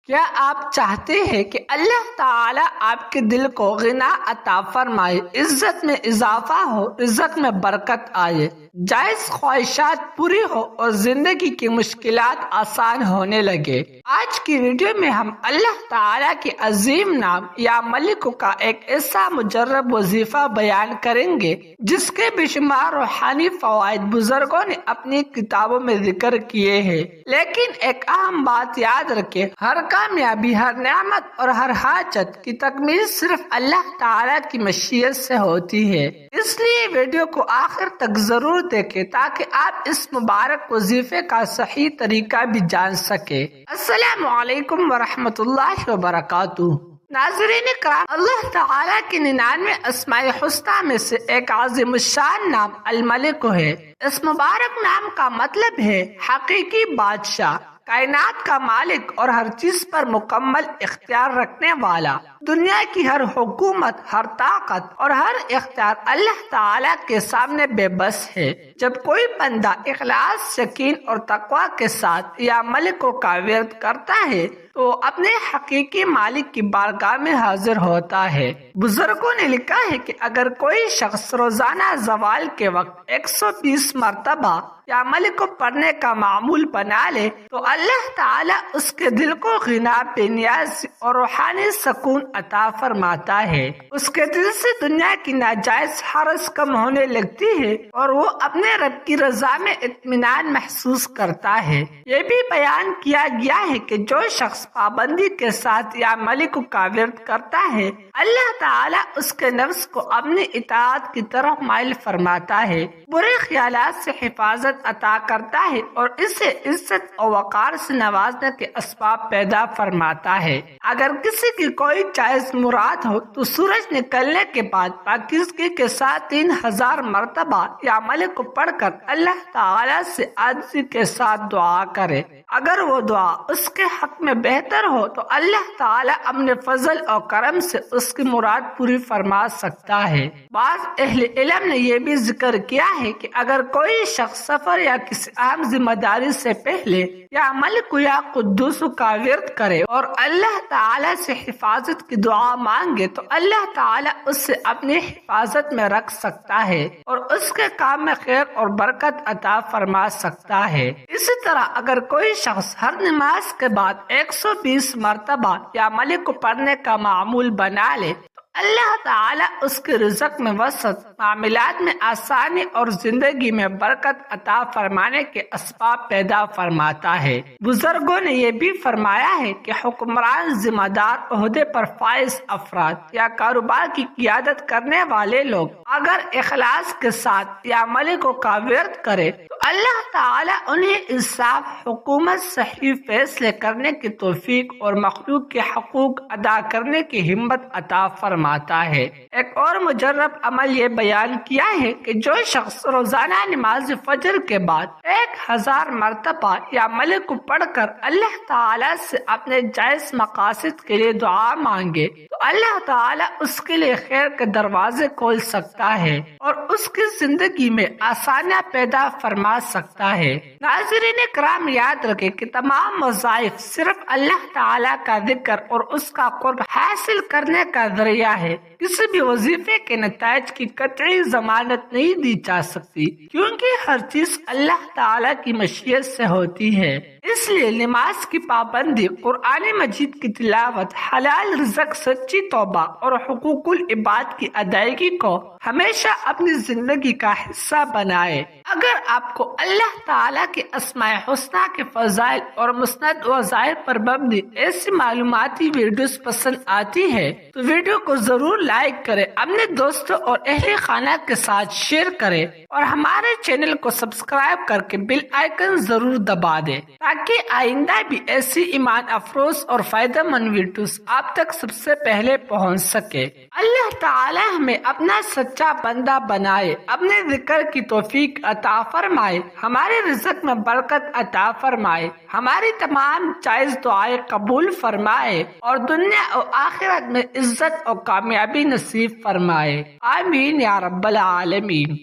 کیا آپ چاہتے ہیں کہ اللہ تعالیٰ آپ کے دل کو غنا عطا فرمائے، عزت میں اضافہ ہو، رزق میں برکت آئے، جائز خواہشات پوری ہو اور زندگی کی مشکلات آسان ہونے لگے؟ آج کی ویڈیو میں ہم اللہ تعالیٰ کے عظیم نام یا ملک کا ایک ایسا مجرب وظیفہ بیان کریں گے جس کے بے شمار روحانی فوائد بزرگوں نے اپنی کتابوں میں ذکر کیے ہیں، لیکن ایک اہم بات یاد رکھیں، ہر کامیابی، ہر نعمت اور ہر حاجت کی تکمیل صرف اللہ تعالیٰ کی مشیت سے ہوتی ہے۔ اس لیے ویڈیو کو آخر تک ضرور دیکھیں تاکہ آپ اس مبارک وظیفے کا صحیح طریقہ بھی جان سکیں۔ السلام علیکم ورحمۃ اللہ وبرکاتہ۔ ناظرین کرام، اللہ تعالیٰ کے 99 اسماء الحسنی میں سے ایک عظیم الشان نام الملک ہے۔ اس مبارک نام کا مطلب ہے حقیقی بادشاہ، کائنات کا مالک اور ہر چیز پر مکمل اختیار رکھنے والا۔ دنیا کی ہر حکومت، ہر طاقت اور ہر اختیار اللہ تعالیٰ کے سامنے بے بس ہے۔ جب کوئی بندہ اخلاص، یقین اور تقوی کے ساتھ یا ملک کا ورد کرتا ہے تو اپنے حقیقی مالک کی بارگاہ میں حاضر ہوتا ہے۔ بزرگوں نے لکھا ہے کہ اگر کوئی شخص روزانہ زوال کے وقت 120 مرتبہ یا ملک کو پڑھنے کا معمول بنا لے تو اللہ تعالیٰ اس کے دل کو غنا، بے نیازی اور روحانی سکون عطا فرماتا ہے۔ اس کے دل سے دنیا کی ناجائز حرج کم ہونے لگتی ہے اور وہ اپنے رب کی رضا میں اطمینان محسوس کرتا ہے۔ یہ بھی بیان کیا گیا ہے کہ جو شخص پابندی کے ساتھ یا ملک کا ورد کرتا ہے، اللہ تعالیٰ اس کے نفس کو اپنی اطاعت کی طرف مائل فرماتا ہے، برے خیالات سے حفاظت عطا کرتا ہے اور اسے عزت اور وقار سے نوازنے کے اسباب پیدا فرماتا ہے۔ اگر کسی کی کوئی جائز مراد ہو تو سورج نکلنے کے بعد پاکیزگی کے ساتھ 3000 مرتبہ یا ملک کو پڑھ کر اللہ تعالیٰ سے عاجزی کے ساتھ دعا کرے۔ اگر وہ دعا اس کے حق میں بہتر ہو تو اللہ تعالیٰ اپنے فضل اور کرم سے اس کی مراد پوری فرما سکتا ہے۔ بعض اہل علم نے یہ بھی ذکر کیا ہے کہ اگر کوئی شخص سفر یا کسی اہم ذمہ داری سے پہلے یا ملک یا قدوس کا ورد کرے اور اللہ تعالیٰ سے حفاظت کی دعا مانگے تو اللہ تعالیٰ اسے اپنی حفاظت میں رکھ سکتا ہے اور اس کے کام میں خیر اور برکت عطا فرما سکتا ہے۔ اسی طرح اگر کوئی شخص ہر نماز کے بعد 120 مرتبہ یا ملک کو پڑھنے کا معمول بنا لے تو اللہ تعالیٰ اس کے رزق میں وسعت، معاملات میں آسانی اور زندگی میں برکت عطا فرمانے کے اسباب پیدا فرماتا ہے۔ بزرگوں نے یہ بھی فرمایا ہے کہ حکمران، ذمہ دار، عہدے پر فائز افراد یا کاروبار کی قیادت کرنے والے لوگ اگر اخلاص کے ساتھ یا ملک کا ورد کرے تو اللہ تعالیٰ انہیں انصاف، حکومت، صحیح فیصلے کرنے کی توفیق اور مخلوق کے حقوق ادا کرنے کی ہمت عطا فرماتا ہے۔ ایک اور مجرب عمل یہ بیان کیا ہے کہ جو شخص روزانہ نماز فجر کے بعد 1000 مرتبہ یا ملک کو پڑھ کر اللہ تعالیٰ سے اپنے جائز مقاصد کے لیے دعا مانگے تو اللہ تعالیٰ اس کے لیے خیر کے دروازے کھول سکتا ہے اور اس کی زندگی میں آسانیاں پیدا فرما سکتا ہے۔ ناظرین کرام، یاد رکھیں کہ تمام وظائف صرف اللہ تعالیٰ کا ذکر اور اس کا قرب حاصل کرنے کا ذریعہ ہے۔ کسی بھی وظیفے کے نتائج کی قطعی ضمانت نہیں دی جا سکتی کیونکہ ہر چیز اللہ تعالیٰ کی مشیت سے ہوتی ہے۔ اس لیے نماز کی پابندی، قرآن مجید کی تلاوت، حلال رزق، سچی توبہ اور حقوق العباد کی ادائیگی کو ہمیشہ اپنی زندگی کا حصہ بنائے۔ اگر آپ کو اللہ تعالیٰ کے اسماء الحسنی کے فضائل اور مسند وظائر پر مبنی ایسی معلوماتی ویڈیوز پسند آتی ہے تو ویڈیو کو ضرور لائک کریں، اپنے دوستوں اور اہل خانہ کے ساتھ شیئر کریں اور ہمارے چینل کو سبسکرائب کر کے بیل آئیکن ضرور دبا دیں تاکہ آئندہ بھی ایسی ایمان افروز اور فائدہ مند ویڈیوز آپ تک سب سے پہلے پہنچ سکے۔ اللہ تعالیٰ ہمیں اپنا سچا بندہ بنائے، اپنے ذکر کی توفیق عطا فرمائے، ہمارے رزق میں برکت عطا فرمائے، ہماری تمام جائز دعائیں قبول فرمائے اور دنیا اور آخرت میں عزت اور کامیابی نصیب فرمائے۔ آمین یا رب العالمین۔